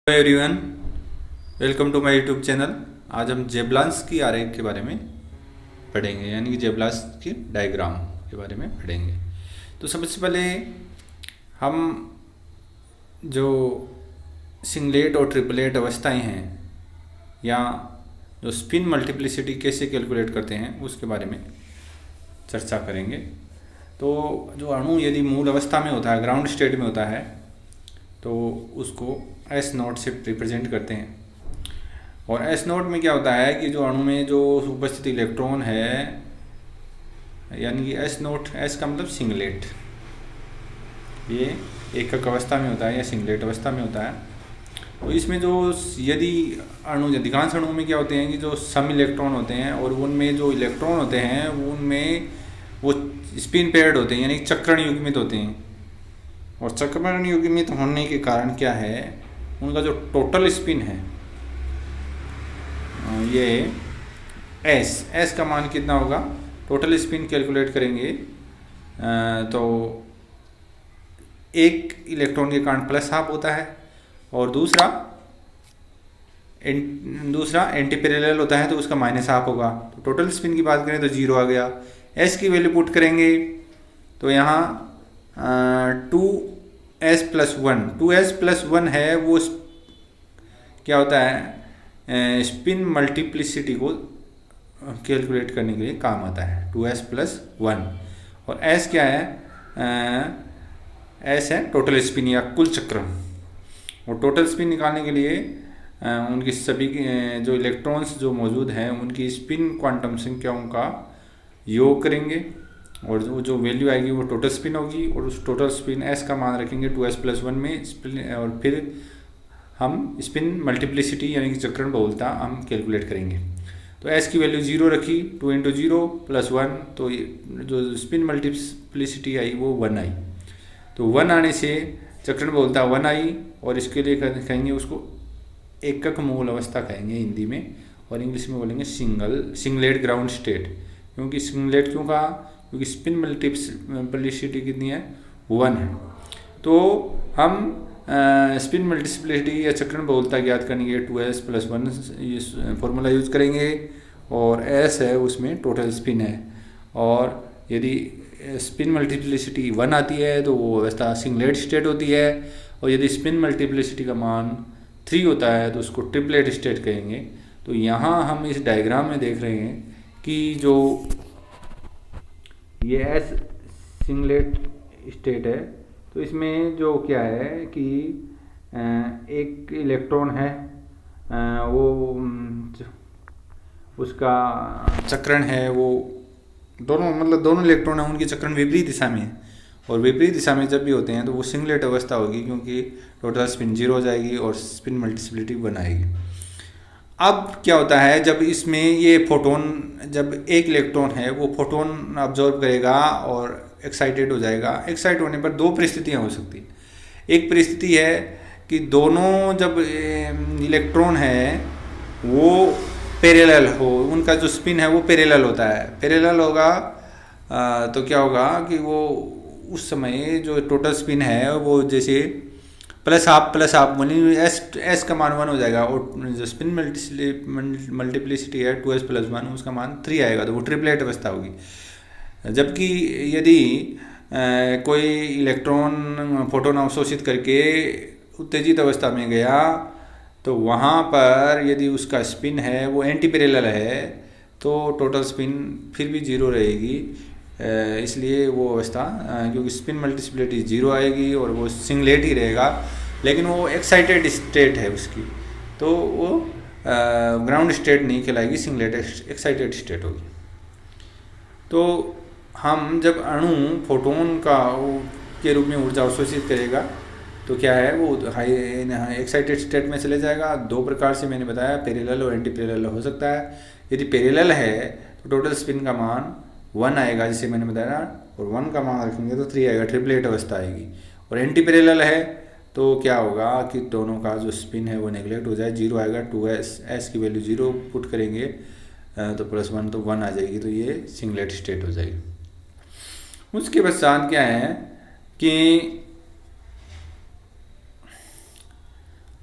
Hello everyone, welcome to my YouTube channel. आज हम जेब्लांस की आरेख के बारे में पढ़ेंगे, यानी कि जेब्लांस की डायग्राम के बारे में पढ़ेंगे। तो सबसे पहले हम जो सिंगलेट और ट्रिपलेट अवस्थाएं हैं या जो स्पिन मल्टीप्लिसिटी कैसे कैलकुलेट करते हैं उसके बारे में चर्चा करेंगे। तो जो अणु यदि मूल अवस्था में होता है, ग्राउंड स्टेट में होता है, तो उसको एस नोट से रिप्रेजेंट करते हैं। और एस नोट में क्या होता है कि जो अणु में जो उपस्थित इलेक्ट्रॉन है, यानी कि एस नोट, एस का मतलब सिंगलेट, ये एकक अवस्था में होता है या सिंगलेट अवस्था में होता है। तो इसमें जो यदि अणु, अधिकांश अणुओं में क्या होते हैं कि जो सम इलेक्ट्रॉन होते हैं और उनमें जो इलेक्ट्रॉन होते हैं उनमें वो स्पिन पेयर्ड होते हैं, यानी चक्रण युग्मित होते हैं। और चक्रण युग्मित होने के कारण क्या है, उनका जो टोटल स्पिन है ये एस का मान कितना होगा, टोटल स्पिन कैलकुलेट करेंगे तो एक इलेक्ट्रॉन के कारण प्लस हाफ होता है और दूसरा एंटी पैरेलल होता है तो उसका माइनस हाफ होगा। तो टोटल स्पिन की बात करें तो जीरो आ गया। एस की वैल्यू पुट करेंगे तो यहाँ 2s+1 है, वो क्या होता है, स्पिन मल्टीप्लिसिटी को कैलकुलेट करने के लिए काम आता है, 2s+1। और s क्या है, s है टोटल स्पिन या कुल चक्रण। और टोटल स्पिन निकालने के लिए उनकी सभी जो इलेक्ट्रॉन्स जो मौजूद हैं उनकी स्पिन क्वांटम संख्याओं का योग करेंगे और जो वैल्यू आएगी वो टोटल स्पिन होगी। और उस टोटल स्पिन s का मान रखेंगे 2s+1 में स्पिन, और फिर हम स्पिन मल्टीप्लिसिटी यानी कि चक्रण बहुलता हम कैलकुलेट करेंगे। तो s की वैल्यू 0 रखी, 2 × 0 + 1, तो जो स्पिन मल्टीप्लिसिटी आई वो 1 आई। तो 1 आने से चक्रण बहुलता 1 आई, और इसके लिए कहेंगे उसको एकक मूल अवस्था कहेंगे हिंदी में, और इंग्लिश में बोलेंगे सिंगलेट ग्राउंड स्टेट। क्योंकि सिंगलेट क्यों कहा, क्योंकि स्पिन मल्टीप्लिसिटी कितनी है, 1 है। तो हम स्पिन मल्टीप्लिसिटी या चक्रण बहुलता ज्ञात करने के लिए 2s+1 फॉर्मूला यूज करेंगे, और s है उसमें टोटल स्पिन है। और यदि स्पिन मल्टीप्लिसिटी 1 आती है तो वो अवस्था सिंगलेट स्टेट होती है, और यदि स्पिन मल्टीप्लिसिटी का मान 3 होता है तो उसको ट्रिपलेट स्टेट कहेंगे। तो यहाँ हम इस डायग्राम में देख रहे हैं कि जो ये एस सिंगलेट स्टेट है, तो इसमें जो क्या है कि एक इलेक्ट्रॉन है, वो उसका चक्रण है, वो दोनों इलेक्ट्रॉन हैं उनकी चक्रण विपरीत दिशा में है। और विपरीत दिशा में जब भी होते हैं तो वो सिंगलेट अवस्था होगी, क्योंकि टोटल स्पिन 0 हो जाएगी और स्पिन मल्टीप्लिसिटी 1 आएगी। अब क्या होता है, जब इसमें ये फोटोन, जब एक इलेक्ट्रॉन है वो फोटोन ऑब्जॉर्व करेगा और एक्साइटेड हो जाएगा। एक्साइट होने पर दो परिस्थितियाँ हो सकती हैं। एक परिस्थिति है कि दोनों जब इलेक्ट्रॉन है वो पैरेलल हो, उनका जो स्पिन है वो पैरेलल होता है। पैरेलल होगा तो क्या होगा कि वो उस समय जो टोटल स्पिन है वो जैसे प्लस हाफ एस का मान 1 हो जाएगा, और जो स्पिन मल्टीप्लिसिटी है 2s+1 उसका मान 3 आएगा, तो वो ट्रिपलेट अवस्था होगी। जबकि यदि कोई इलेक्ट्रॉन फोटोन अवशोषित करके उत्तेजित अवस्था में गया तो वहाँ पर यदि उसका स्पिन है वो एंटी पैरेलल है तो टोटल स्पिन फिर भी 0 रहेगी। इसलिए वो अवस्था, क्योंकि स्पिन मल्टीप्लिसिटी 0 आएगी और वो सिंगलेट ही रहेगा, लेकिन वो एक्साइटेड स्टेट है उसकी, तो वो ग्राउंड स्टेट नहीं कहलाएगी, सिंगलेट एक्साइटेड स्टेट होगी। तो हम जब अणु फोटोन का के रूप में ऊर्जा अवशोषित करेगा तो क्या है, वो हाई एक्साइटेड स्टेट में चले जाएगा। दो प्रकार से मैंने बताया, पैरेलल और एंटी पैरेलल हो सकता है। यदि पैरेलल है तो टोटल स्पिन का मान 1 आएगा, जैसे मैंने बताया, और 1 का मान रखेंगे तो 3 आएगा, ट्रिपलेट अवस्था आएगी। और एंटी पैरेलल है तो क्या होगा कि दोनों का जो स्पिन है वो नेगलेक्ट हो जाए, 0 आएगा। 2s की वैल्यू 0 पुट करेंगे तो +1 तो 1 आ जाएगी, तो ये सिंगलेट स्टेट हो जाएगी। उसके पश्चात क्या है कि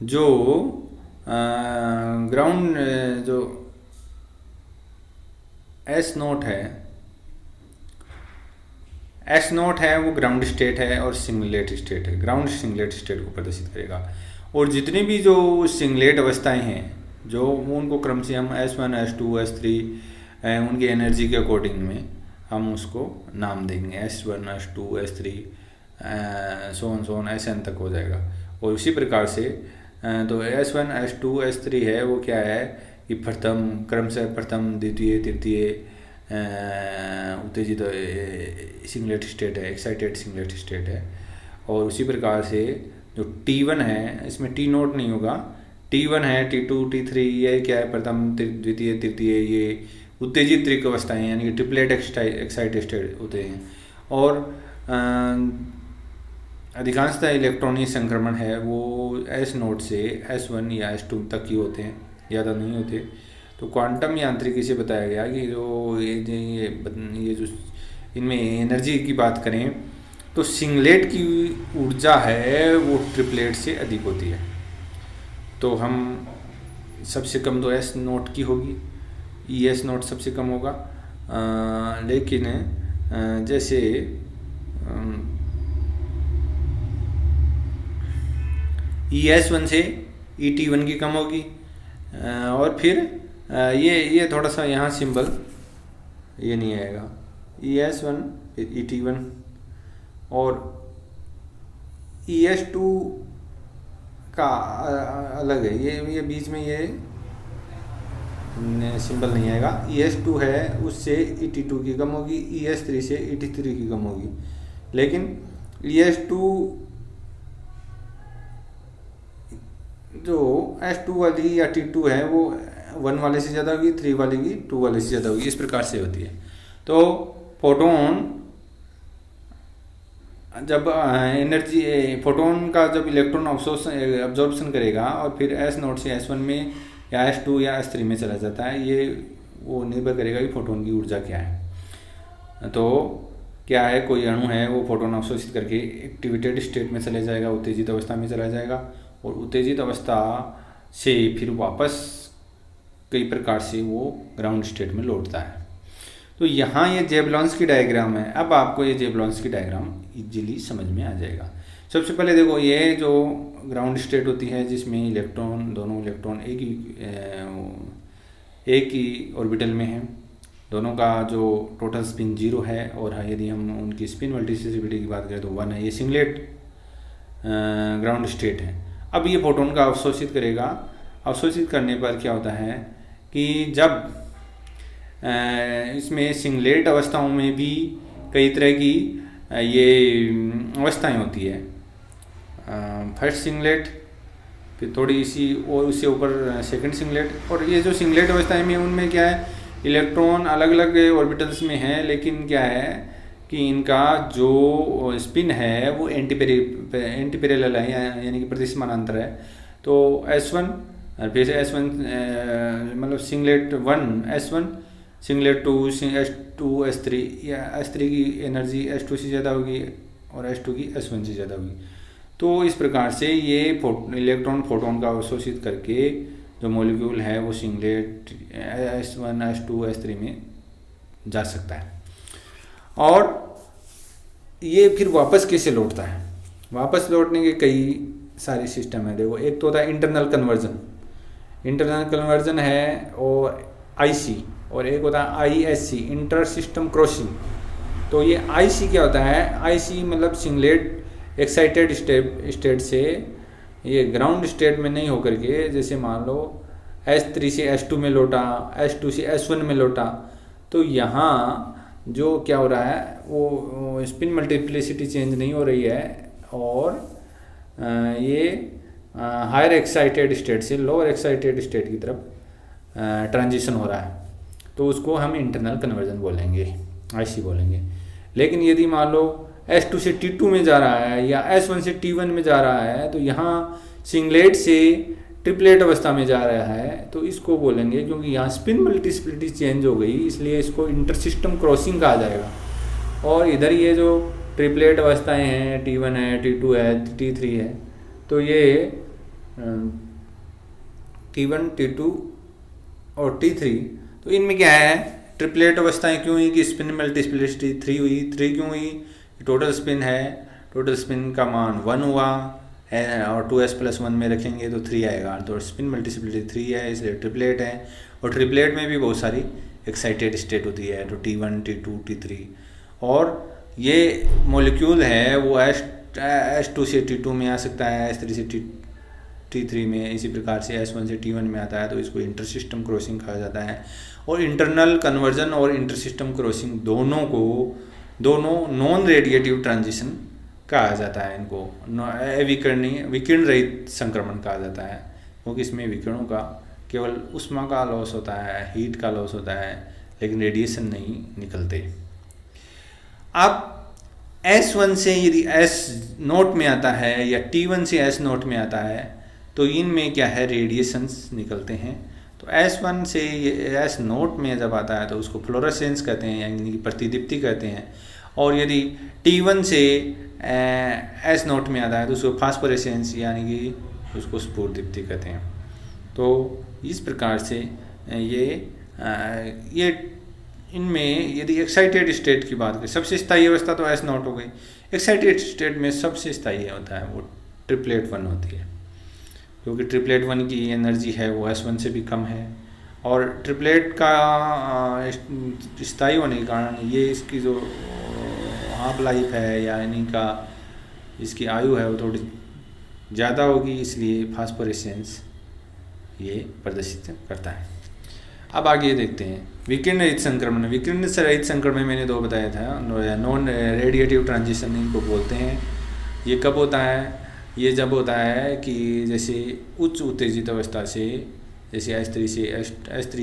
जो ग्राउंड जो एस नोट है वो ग्राउंड स्टेट है और सिंगलेट स्टेट है। ग्राउंड सिंगलेट स्टेट को प्रदर्शित करेगा। और जितनी भी जो सिंगलेट अवस्थाएं हैं जो उनको क्रम से हम S1 S2 S3 उनकी एनर्जी के अकॉर्डिंग में हम उसको नाम देंगे। S1 S2 S3 सोन ऐसे तक हो जाएगा। और उसी प्रकार से तो S1 S2 S3 है वो क्या है कि प्रथम क्रम से प्रथम द्वितीय तृतीय उत्तेजित सिंगलेट स्टेट है, एक्साइटेड सिंगलेट स्टेट है। और उसी प्रकार से जो T1 है इसमें T नोट नहीं होगा, T1 है T2 T3 ये क्या है प्रथम द्वितीय तृतीय ये उत्तेजित त्रिक अवस्थाएं यानी कि ट्रिपलेट एक्साइटेड स्टेट होते हैं। और अधिकांशतः इलेक्ट्रॉनिक संक्रमण है वो S नोट से S1 या S2 तक ही होते हैं, ज़्यादा नहीं होते। तो क्वांटम यांत्रिकी से बताया गया कि जो ये जो इनमें एनर्जी की बात करें तो सिंगलेट की ऊर्जा है वो ट्रिपलेट से अधिक होती है। तो हम सबसे कम तो S नोट की होगी, ES नोट सबसे कम होगा। लेकिन जैसे ES1 से ET1 की कम होगी। और फिर ये थोड़ा सा यहाँ सिंबल ये नहीं आएगा, ES1 फिर ET1 और ES2 का अलग है, ये बीच में ये सिंबल नहीं आएगा। ES2 है उससे ET2 की कम होगी, ES3 से ET3 की कम होगी। लेकिन ES2 जो S2 वाली या T2 है वो 1 वाले से ज़्यादा होगी, 3 वाले की 2 वाले से ज़्यादा होगी, इस प्रकार से होती है। तो फोटोन जब एनर्जी फोटोन का जब इलेक्ट्रॉन अब्जॉर्प्शन करेगा और फिर S नोट से S1 में या S2 या S3 में चला जाता है, ये वो निर्भर करेगा कि फोटोन की ऊर्जा क्या है। तो क्या है कोई अणु है वो फोटोन अवशोषित करके एक्टिवेटेड स्टेट में चले जाएगा, उत्तेजित अवस्था में चला जाएगा और उत्तेजित अवस्था से फिर वापस कई प्रकार से वो ग्राउंड स्टेट में लौटता है। तो यहाँ ये जेबलॉन्स की डायग्राम है। अब आपको ये जेबलॉन्स की डायग्राम इजीली समझ में आ जाएगा। सबसे पहले देखो ये जो ग्राउंड स्टेट होती है जिसमें इलेक्ट्रॉन दोनों इलेक्ट्रॉन एक ही ऑर्बिटल में हैं, दोनों का जो टोटल स्पिन 0 है और यदि हम उनकी स्पिन मल्टीप्लिसिटी की बात करें तो 1 है। ये सिंगलेट ग्राउंड स्टेट है। अब ये फोटोन का अवशोषित करेगा। अवशोषित करने पर क्या होता है कि जब इसमें सिंगलेट अवस्थाओं में भी कई तरह की ये अवस्थाएं होती है। फर्स्ट सिंगलेट, फिर थोड़ी सी और उससे ऊपर सेकंड सिंगलेट। और ये जो सिंगलेट अवस्थाएं में उनमें क्या है इलेक्ट्रॉन अलग अलग ऑर्बिटल्स में है, लेकिन क्या है कि इनका जो स्पिन है वो एंटी पैरेलल है यानी कि प्रतिसमानांतर है। तो S1 फिर S1 मतलब singlet 1 S1 singlet 2 S2 S3 या S3 की एनर्जी S2 से ज़्यादा होगी और S2 की S1 से ज़्यादा होगी। तो इस प्रकार से ये इलेक्ट्रॉन फोटोन का अवशोषित करके जो मॉलिक्यूल है वो सिंगलेट S1 S2 S3 में जा सकता है। और ये फिर वापस कैसे लौटता है? वापस लौटने के कई सारे सिस्टम है। देखो एक तो होता है इंटरनल कन्वर्जन है और IC, और एक होता है ISC इंटर सिस्टम क्रॉसिंग। तो ये IC क्या होता है? IC मतलब सिंगलेट एक्साइटेड स्टेट से ये ग्राउंड स्टेट में नहीं होकर के जैसे मान लो S3 से S2 में लौटा, S2 से S1 में लौटा, तो यहाँ जो क्या हो रहा है वो स्पिन मल्टीप्लिसिटी चेंज नहीं हो रही है और ये हायर एक्साइटेड स्टेट से लोअर एक्साइटेड स्टेट की तरफ ट्रांजिशन हो रहा है। तो उसको हम इंटरनल कन्वर्जन बोलेंगे, IC बोलेंगे। लेकिन यदि मान लो S2 से T2 में जा रहा है या S1 से T1 में जा रहा है तो यहाँ सिंगलेट से ट्रिपलेट अवस्था में जा रहा है, तो इसको बोलेंगे क्योंकि यहाँ स्पिन मल्टीप्लिसिटी चेंज हो गई इसलिए इसको इंटरसिस्टम क्रॉसिंग कहा जाएगा। और इधर ये जो ट्रिपलेट अवस्थाएं हैं T1 है T2 है T3 है, तो ये T1, T2 और T3। तो इनमें क्या है, ट्रिपलेट अवस्थाएं क्यों हुई कि स्पिन मल्टीप्लिसिटी 3 हुई। 3 क्यों हुई, टोटल स्पिन है, टोटल स्पिन का मान 1 हुआ है और 2s+1 में रखेंगे तो 3 आएगा, तो स्पिन मल्टीप्लिसिटी 3 है, इसलिए ट्रिपलेट है। और ट्रिपलेट में भी बहुत सारी एक्साइटेड स्टेट होती है, तो T1, T2, T3। और ये मॉलिक्यूल है वो S2 से T2 में आ सकता है, S3 से T3 में, इसी प्रकार से S1 से T1 में आता है, तो इसको इंटरसिस्टम क्रॉसिंग कहा जाता है। और इंटरनल कन्वर्जन और इंटरसिस्टम क्रॉसिंग दोनों नॉन रेडिएटिव ट्रांजिशन कहा जाता है। इनको विकिरण रहित संक्रमण कहा जाता है, क्योंकि इसमें विकिरणों का केवल ऊष्मा का लॉस होता है, हीट का लॉस होता है, लेकिन रेडिएशन नहीं निकलते। अब S1 से यदि S0 में आता है या T1 से S0 में आता है तो इनमें क्या है, रेडिएशंस निकलते हैं। तो S1 से S0 में जब आता है तो उसको फ्लोरेसेंस कहते हैं, यानी कि प्रतिदीप्ति कहते हैं। और यदि T1 से S0 में आता है तो उसको फास्फोरेसेंस यानी कि उसको स्फुरदीप्ति कहते हैं। तो इस प्रकार से ये इनमें यदि एक्साइटेड स्टेट की बात करें, सबसे स्थायी अवस्था तो S0 हो गई। एक्साइटेड स्टेट में सबसे स्थायी होता है वो ट्रिपलेट 1 होती है, क्योंकि ट्रिपलेट 1 की एनर्जी है वो S1 से भी कम है। और ट्रिपलेट का स्थायी होने के कारण ये इसकी जो हाफ लाइफ है या इनका इसकी आयु है वो थोड़ी ज़्यादा होगी, इसलिए फास्फोरेसेंस ये प्रदर्शित करता है। अब आगे देखते हैं विकिरण रहित संक्रमण। विकिरण रहित संक्रमण मैंने 2 बताया था, नॉन रेडिएटिव ट्रांजिशन इनको बोलते हैं। ये कब होता है, ये जब होता है कि जैसे उच्च उत्तेजित अवस्था से, जैसे S3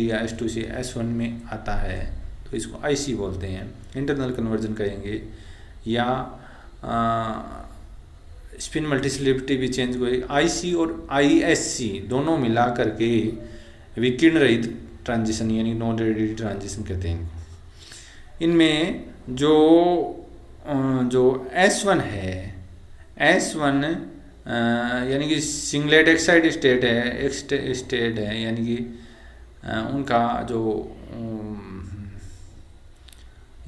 या S2 से S1 में आता है तो इसको IC बोलते हैं, इंटरनल कन्वर्जन करेंगे। या स्पिन मल्टीप्लिसिटी भी चेंज हुई, IC और ISC दोनों मिला करके विकिरण रहित ट्रांजिशन यानी नॉन रेडिएटिव ट्रांजिशन कहते हैं। इनमें जो S1 है, S1 यानी कि सिंगलेट एक्साइड स्टेट है, यानी कि उनका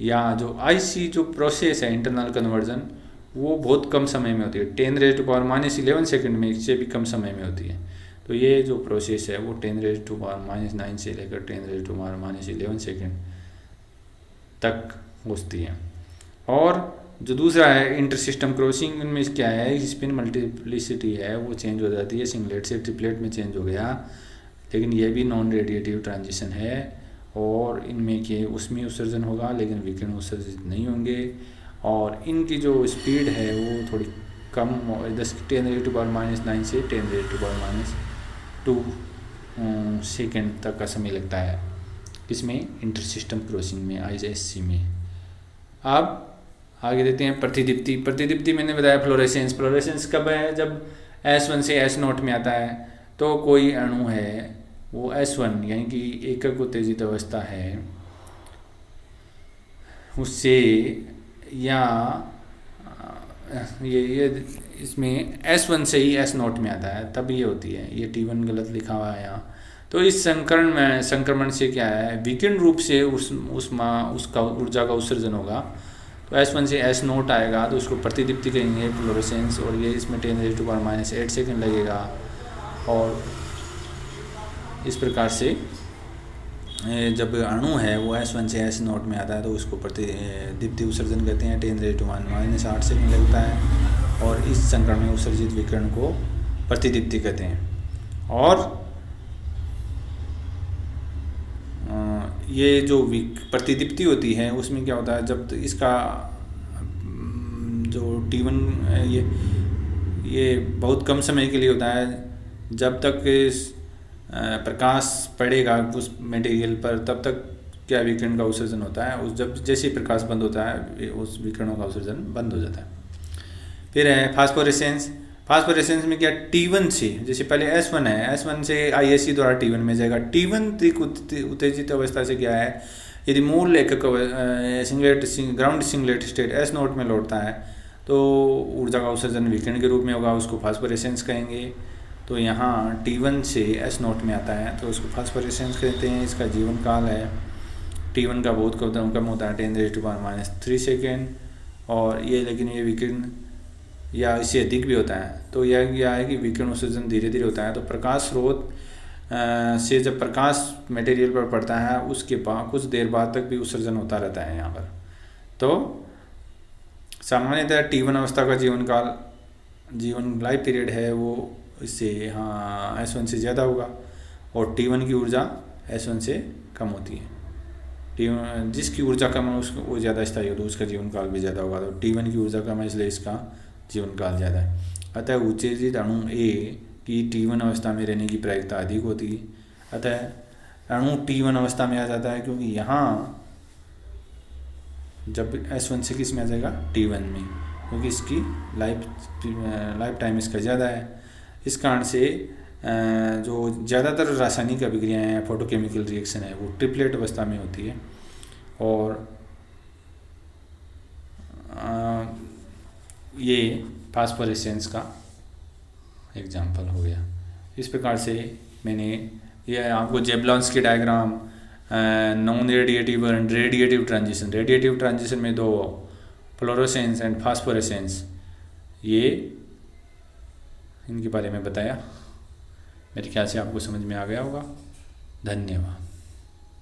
या जो IC जो प्रोसेस है इंटरनल कन्वर्जन वो बहुत कम समय में होती है, 10⁻⁻11 सेकंड में, इससे भी कम समय में होती है। तो ये जो प्रोसेस है वो 10⁻⁻9 से लेकर 10⁻⁻11 सेकंड तक होती है। और जो दूसरा है इंटरसिस्टम क्रॉसिंग, इनमें क्या है, स्पिन मल्टीप्लिसिटी है वो चेंज हो जाती है, सिंगलेट से ट्रिपलेट में चेंज हो गया, लेकिन ये भी नॉन रेडिएटिव ट्रांजिशन है। और इनमें के उसमें उत्सर्जन होगा लेकिन विकिरण उत्सर्जित नहीं होंगे। और इनकी जो स्पीड है वो थोड़ी कम, 10⁻⁻9 से 10⁻⁻2 सेकेंड तक का समय लगता है, इसमें इंटरसिस्टम क्रॉसिंग में, ISC में। अब आगे देते हैं प्रतिदीप्ति। प्रतिदीप्ति मैंने बताया फ्लोरेसेंस कब है, जब S1 से S0 में आता है तो कोई अणु है वो S1 यानी कि एकक उत्तेजित अवस्था है उससे, या ये इसमें S1 से ही S0 में आता है तब ये होती है, ये T1 गलत लिखा हुआ है यहाँ। तो इस संक्रमण से क्या है, विकिरण रूप से उसका ऊर्जा का उत्सर्जन होगा। तो S1 से S0 आएगा तो उसको प्रतिदीप्ति कहेंगे, फ्लोरेसेंस, और ये इसमें 10⁻⁻8 सेकेंड लगेगा। और इस प्रकार से जब अणु है वो S1 से S0 में आता है तो उसको प्रतिदीप्ति उत्सर्जन कहते हैं, 10⁻⁻8 सेकेंड लगता है। और इस संक्रमण में उत्सर्जित विकिरण को प्रतिदीप्ति कहते हैं। और ये जो प्रतिदीप्ति होती है उसमें क्या होता है, जब इसका जो T1 ये बहुत कम समय के लिए होता है, जब तक प्रकाश पड़ेगा उस मटेरियल पर तब तक क्या विकिरण का उत्सर्जन होता है, उस जब जैसे ही प्रकाश बंद होता है उस विकिरणों का उत्सर्जन बंद हो जाता है। फिर है फास्फोरेसेंस में क्या, T1 से, जैसे पहले S1 है, S1 से ISC द्वारा T1 में जाएगा। T1 उत्तेजित अवस्था से क्या है, यदि मूल एकक ग्राउंड सिंगलेट स्टेट S0 में लौटता है तो ऊर्जा का उत्सर्जन विकिरण के रूप में होगा, उसको फास्फोरेसेंस कहेंगे। तो यहाँ T1 से S0 में आता है तो उसको फास्फोरेसेंस कहते हैं। इसका जीवन काल है T1 का बहुत कम होता है 10⁻³ सेकेंड, और ये लेकिन ये विकिरण या इससे अधिक भी होता है। तो यह क्या है कि विकिरण उत्सर्जन धीरे धीरे होता है। तो प्रकाश स्रोत से जब प्रकाश मटेरियल पर पड़ता है उसके बाद कुछ देर बाद तक भी उत्सर्जन होता रहता है यहाँ पर। तो सामान्यतः T1 अवस्था का जीवन लाइफ पीरियड है वो इससे यहाँ S1 से ज़्यादा होगा, और T1 की ऊर्जा S1 से कम होती है। T1 जिसकी ऊर्जा कम है उसको वो ज़्यादा स्थायी हो तो उसका जीवन काल भी ज़्यादा होगा। तो T1 की ऊर्जा कम है इसलिए इसका जीवन काल ज़्यादा है। अतः उत्तेजित अणु A की T1 अवस्था में रहने की प्रायिकता अधिक होती है। अतः अणु T1 अवस्था में आ जाता है क्योंकि यहाँ जब S1 से किस में आ जाएगा T1 में, क्योंकि इसकी लाइफ टाइम इसका ज़्यादा है। इस कारण से जो ज़्यादातर रासायनिक अभिक्रियाएँ हैं, फोटोकेमिकल रिएक्शन है, वो ट्रिपलेट अवस्था में होती है। और ये फास्फोरेसेंस का एग्जाम्पल हो गया। इस प्रकार से मैंने यह आपको जेबलॉन्स की diagram, non radiative and radiative transition में दो फ्लोरोसेंस एंड फास्फोरेसेंस, ये इनके बारे में बताया। मेरे ख्याल से आपको समझ में आ गया होगा। धन्यवाद।